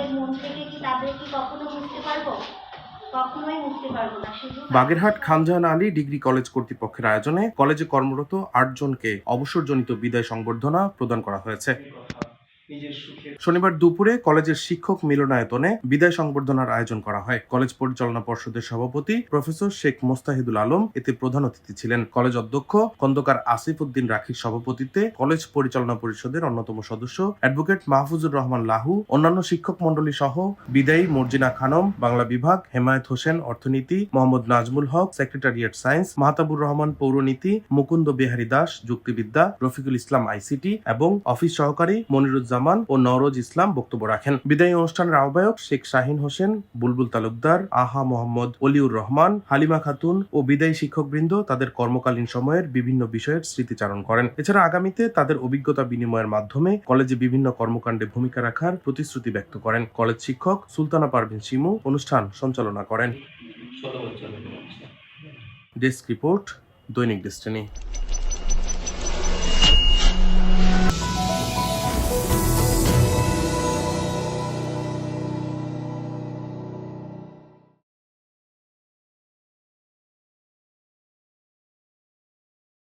আমাদের মন থেকে কি তাদের কি কখনো বুঝতে পারবো? কখনোই বুঝতে পারবো না। শুধু বাগেরহাট খানজাহান আলী ডিগ্রি কলেজ কর্তৃপক্ষের আয়োজনে কলেজে কর্মরত ৮ জনকে অবসরজনিত বিদায় সংবর্ধনা প্রদান করা হয়েছে। শনিবার দুপুরে কলেজের শিক্ষক মিলনায়তনে বিদায় সংবর্ধনার আয়োজন করা হয়। কলেজ পরিচালনা পর্ষদের সভাপতি প্রফেসর শেখ মোস্তাহিদুল আলম এতে প্রধান অতিথি ছিলেন। কলেজ অধ্যক্ষ খন্দকার আসিফ উদ্দিন রাখির সভাপতিত্বে কলেজ পরিচালনা পরিষদের অন্যতম সদস্য অ্যাডভোকেট মাহফুজুর রহমান লাহু, অন্যান্য শিক্ষক মণ্ডলী সহ বিদায়ী মর্জিনা খানম বাংলা বিভাগ, হেমায়েত হোসেন অর্থনীতি, মোহাম্মদ নাজমুল হক secretariat science, Mahtabur Rahman পৌরনীতি, Mukunda Bihari Das যুক্তিবিদ্যা, Rafiqul Islam ICT এবং অফিস সহকারী মনিরুজ্জামান ও নওরোজ ইসলাম বক্তব্য রাখেন। বিদায়ী অনুষ্ঠানের আহ্বায়ক শেখ শাহিন হোসেন, বুলবুল তালুকদার, আহা মোহাম্মদ অলিউর রহমান, হালিমা খাতুন ও বিদায়ী শিক্ষকবৃন্দ তাদের কর্মকালীন সময়ের বিভিন্ন বিষয়ের স্মৃতিচারণ করেন। এছাড়া আগামীতে তাদের অভিজ্ঞতা বিনিময়ের মাধ্যমে কলেজে বিভিন্ন কর্মকাণ্ডে ভূমিকা রাখার প্রতিশ্রুতি ব্যক্ত করেন। কলেজ শিক্ষক সুলতানা পারভিন শিমু অনুষ্ঠান সঞ্চালনা করেন। ডেস্ক রিপোর্ট, দৈনিক ডেস্টিনি।